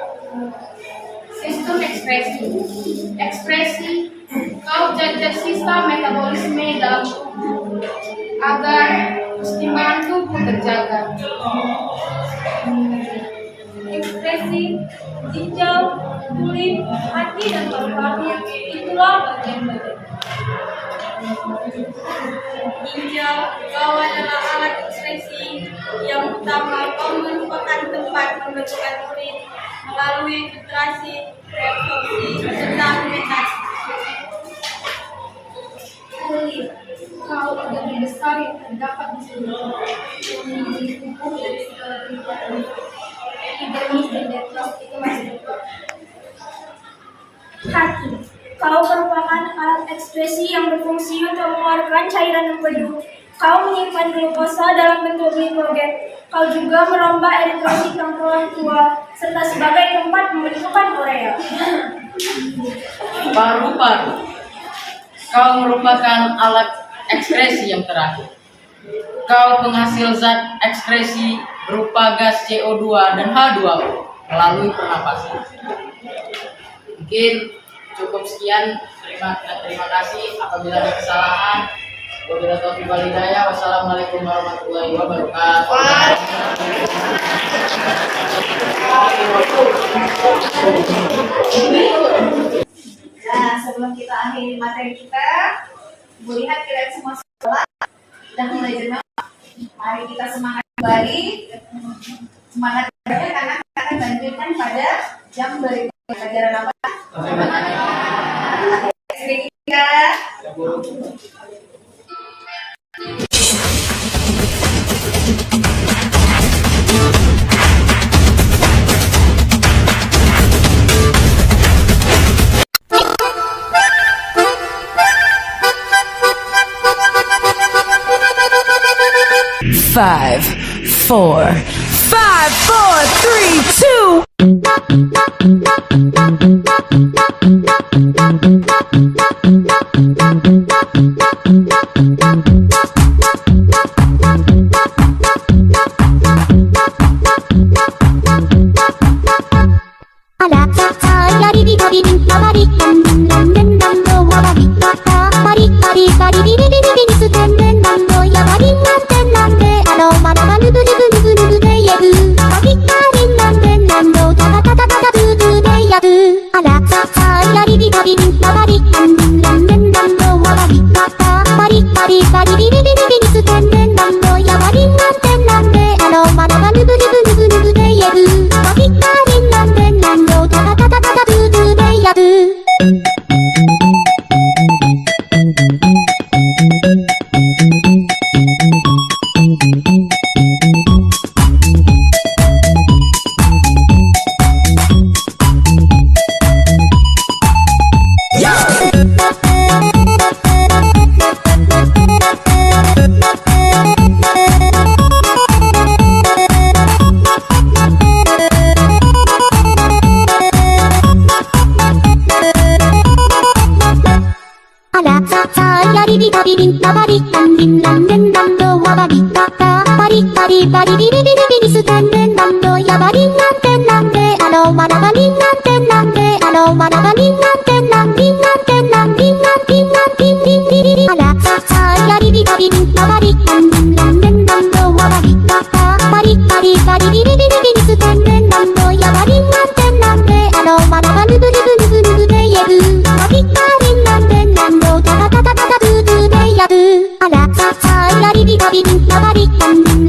Sistem ekspresi. Ekspresi, kau jajar sisa metabolisme dalam tubuh agar keseimbangan tubuh terjaga. Ekspresi, ginjal, kulit, hati, dan paru-paru, itulah bagian-bagian. Ginjal, kau adalah alat ekspresi yang utama. Kau merupakan tempat pembentukan kulit melalui filtrasi, reabsorpsi, serta fermentasi. Kulit, kau organ besar yang terdapat di seluruh tubuh dari segala bentuk. Epidermis dan dermis itu masih betul. Hati, kau merupakan alat ekspresi yang berfungsi untuk mengeluarkan cairan empedu. Kau menyimpan glukosa dalam bentuk glikogen. Kau juga merombak eritrosit yang telah tua, serta sebagai tempat pembentukan urea. Paru-paru, kau merupakan alat ekspresi yang terakhir. Kau penghasil zat ekskresi berupa gas CO2 dan H2O melalui pernapasan. Mungkin cukup sekian. Terima kasih. Apabila ada kesalahan, wabillahi taufiq wal hidayah. Wassalamualaikum warahmatullahi wabarakatuh. Nah, sebelum kita akhiri materi kita, melihat kalian semua sekolah dan mulai jenuh. Mari kita semangat kembali. Semangat kembali karena kita akan lanjutkan pada jam berikutnya. Pelajaran apa? Kita 5, 4, 5, yari di tabi din tabari dan din dan den dan do wabari kata bari bari bari di di di sukan den dan do ya bari nan ten nan de alo mana bari nan ten nan de alo mana bari nan ten nan din nan ten nan din nan din nan din din di ala yari di tabi din tabari dan din dan den dan do wabari kata bari bari bari di di sukan den dan do ya bari nan ten nan de alo mana bari du de ye du bari bari nan den nan do ta ta ta ta du de ya du ala yari di tabi din tabari dan din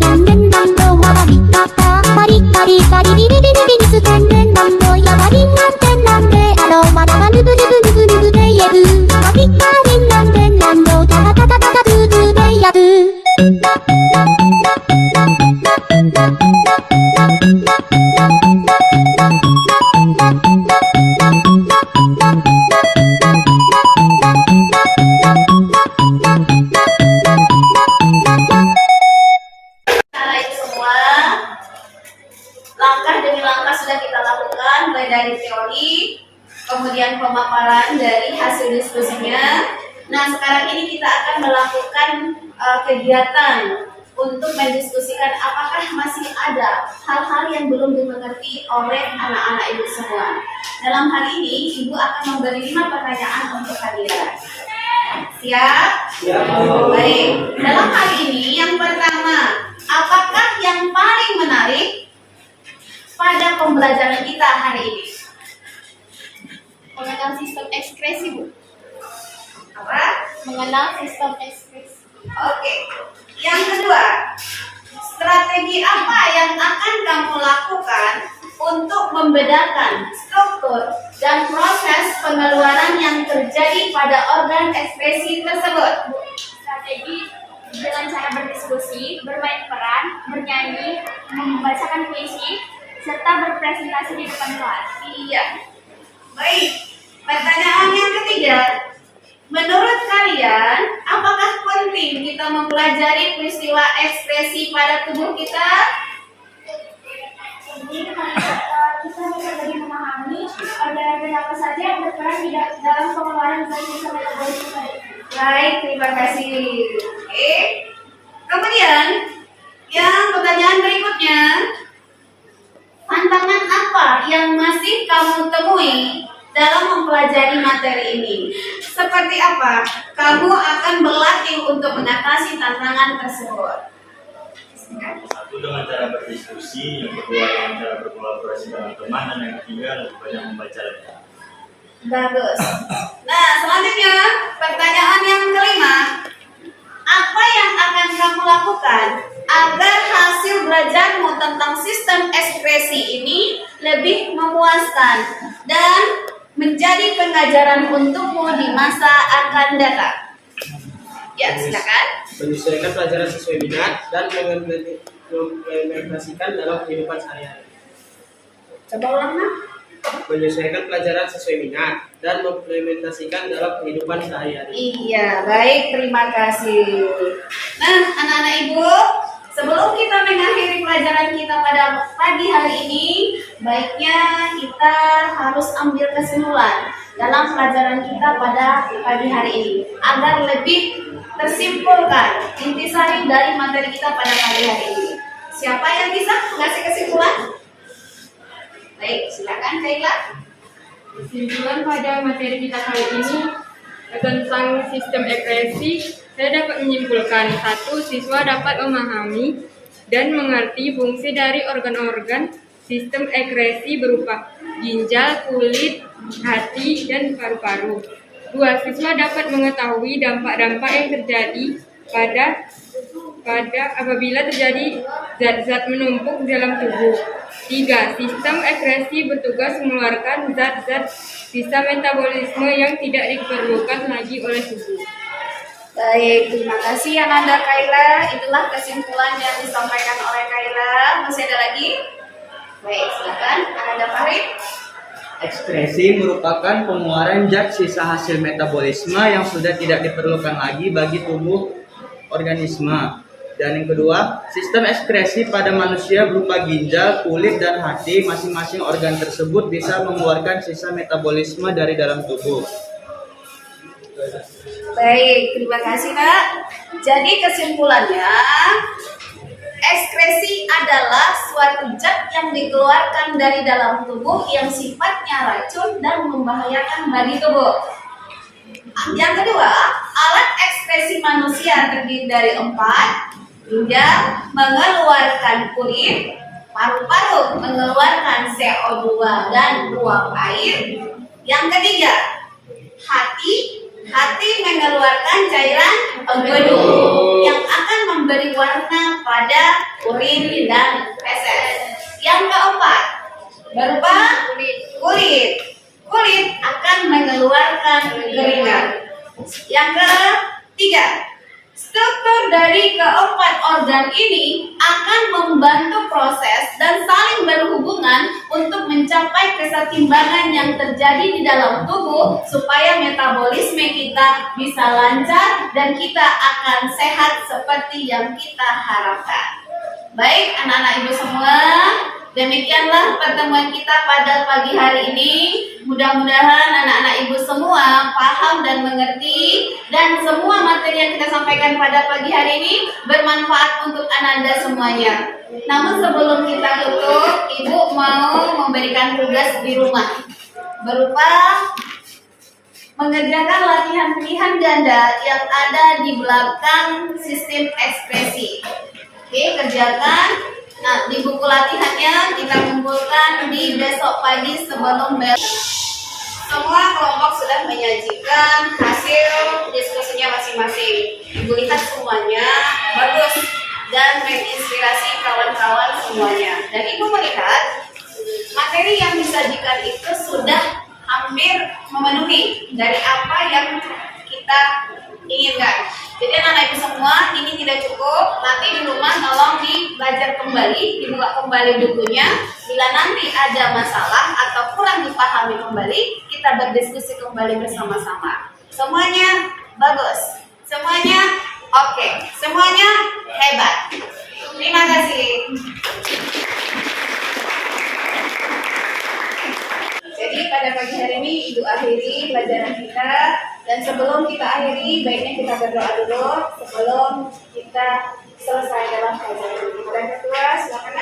dan do wabari kata bari bari bari di di sukan den dan do ya bari nan ten nan de alo mana bari du de ye du bari bari nan den nan do ta ta ta du de ya du. Karena itu semua, langkah demi langkah sudah kita lakukan, mulai dari teori, kemudian pemaparan dari hasil diskusinya. Nah, sekarang ini kita akan melakukan kegiatan untuk mendiskusikan apakah masih ada hal-hal yang belum dimengerti oleh anak-anak ibu semua. Dalam hal ini, ibu akan memberi 5 pertanyaan untuk kalian. Siap? Siap. Baik. Dalam hal ini, yang pertama, apakah yang paling menarik pada pembelajaran kita hari ini? Mengenal sistem ekspresi, Bu. Apa? Mengenal sistem ekspresi. Oke. Yang kedua, strategi apa yang akan kamu lakukan untuk membedakan struktur dan proses pengeluaran yang terjadi pada organ ekspresi tersebut? Strategi dengan cara berdiskusi, bermain peran, bernyanyi, membacakan puisi, serta berpresentasi di depan kelas. Iya. Baik. Pertanyaan yang ketiga. Menurut kalian, apakah penting kita mempelajari peristiwa ekspresi pada tubuh kita? Jadi kita bisa lebih memahami organ-organ apa saja yang berperan di dalam pengeluaran zat sistem metabolisme. Baik, terima kasih. Oke. Kemudian, yang pertanyaan berikutnya, tantangan apa yang masih kamu temui dalam mempelajari materi ini? Seperti apa kamu akan berlatih untuk mengatasi tantangan tersebut? Satu dengan cara berdiskusi, yang kedua dengan cara berkolaborasi dengan teman, dan yang ketiga lebih banyak membaca lagi. Bagus. Nah, selanjutnya pertanyaan yang kelima. Apa yang akan kamu lakukan agar hasil belajarmu tentang sistem ekspresi ini lebih memuaskan dan menjadi pengajaran untukmu di masa akan datang? Ya, silakan. Menyesuaikan pelajaran sesuai minat dan mengimplementasikan dalam kehidupan sehari-hari. Coba ulang, Nak. Menyesuaikan pelajaran sesuai minat dan mengimplementasikan dalam kehidupan sehari-hari. Iya, baik, terima kasih. Nah, anak-anak ibu, sebelum kita mengakhiri pelajaran kita pada pagi hari ini, baiknya kita harus ambil kesimpulan dalam pelajaran kita pada pagi hari ini agar lebih tersimpulkan intisari dari materi kita pada pagi hari ini. Siapa yang bisa mengasih kesimpulan? Baik, silakan Kaila. Kesimpulan pada materi kita kali ini tentang sistem ekspresi, saya dapat menyimpulkan: 1. Siswa dapat memahami dan mengerti fungsi dari organ-organ sistem ekspresi berupa ginjal, kulit, hati, dan paru-paru. 2. Siswa dapat mengetahui dampak-dampak yang terjadi pada apabila terjadi zat-zat menumpuk dalam tubuh. 3. Sistem ekspresi bertugas mengeluarkan zat-zat sisa metabolisme yang tidak diperlukan lagi oleh tubuh. Baik, terima kasih Ananda Kaila. Itulah kesimpulan yang disampaikan oleh Kaila. Masih ada lagi? Baik, silakan Ananda Farid. Ekspresi merupakan pengeluaran zat sisa hasil metabolisme yang sudah tidak diperlukan lagi bagi tubuh organisme. Dan yang kedua, sistem ekskresi pada manusia berupa ginjal, kulit, dan hati. Masing-masing organ tersebut bisa mengeluarkan sisa metabolisme dari dalam tubuh. Baik, terima kasih Nak. Jadi kesimpulannya, ekskresi adalah suatu zat yang dikeluarkan dari dalam tubuh yang sifatnya racun dan membahayakan bagi tubuh. Yang kedua, alat ekskresi manusia terdiri dari 4, ginjal mengeluarkan kulit, paru-paru mengeluarkan CO2 dan uap air. Yang ketiga, hati mengeluarkan cairan empedu yang akan memberi warna pada urin dan feses. Yang keempat, berupa kulit akan mengeluarkan keringat. Yang ketiga, struktur dari keempat organ ini akan membantu proses dan saling berhubungan untuk mencapai kesetimbangan yang terjadi di dalam tubuh supaya metabolisme kita bisa lancar dan kita akan sehat seperti yang kita harapkan. Baik anak-anak ibu semua, demikianlah pertemuan kita pada pagi hari ini. Mudah-mudahan anak-anak ibu semua paham dan mengerti, dan semua materi yang kita sampaikan pada pagi hari ini bermanfaat untuk Ananda semuanya. Namun sebelum kita tutup, ibu mau memberikan tugas di rumah berupa mengerjakan latihan pilihan ganda yang ada di belakang sistem ekspresi. Oke, kerjakan. Nah, di buku latihannya kita kumpulkan di besok pagi sebelum bel. Semua kelompok sudah menyajikan hasil diskusinya masing-masing. Ibu lihat semuanya bagus dan menginspirasi kawan-kawan semuanya. Dan ibu melihat materi yang disajikan itu sudah hampir memenuhi dari apa yang kita inginkan. Jadi anak-anak ibu semua, ini tidak cukup. Nanti di rumah tolong dibelajar kembali, dibuka kembali bukunya. Bila nanti ada masalah atau kurang dipahami kembali, kita berdiskusi kembali bersama-sama. Semuanya bagus, semuanya oke, semuanya hebat. Terima kasih. Jadi pada pagi hari ini ibu akhiri pelajaran kita, dan sebelum kita akhiri baiknya kita berdoa dulu sebelum kita selesai dalam pelajaran ini. Dan ketua silakan.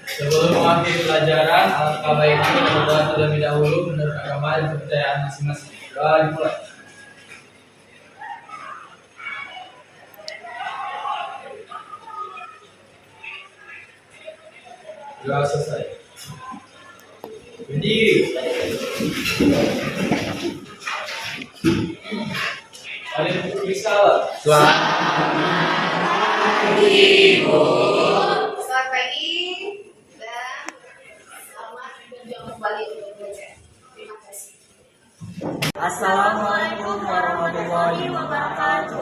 Sebelum mengakhiri pelajaran, alangkah baiknya kita berdoa terlebih dahulu menurut agama dan kepercayaan masing-masing. Doa dimulai. Doa selesai. Berdiri. Kalian bisa lah. Selamat pagi dan selamat berjuang kembali untuk belajar. Terima kasih. Assalamualaikum warahmatullahi wabarakatuh.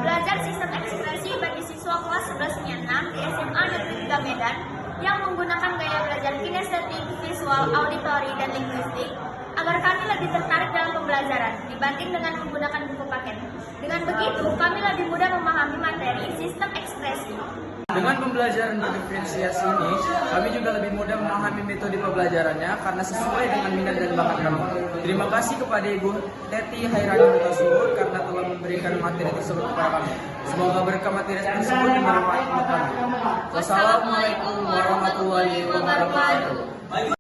Belajar sistem ekspresi bagi siswa kelas 11 6 di SMA Negeri 3 Medan yang menggunakan gaya belajar kinestetik, visual, auditori, dan linguistik agar kami lebih tertarik dalam pembelajaran dibanding dengan menggunakan buku paket. Dengan begitu, kami lebih mudah memahami materi sistem ekspresi. Dengan pembelajaran berdiferensiasi ini, kami juga lebih mudah memahami metode pembelajarannya karena sesuai dengan minat dan bakat kami. Terima kasih kepada Ibu Teti Hairani Mutasubur karena telah memberikan materi tersebut kepada kami. Semoga berkah materi tersebut bermanfaat untuk kami. Wassalamualaikum warahmatullahi wabarakatuh.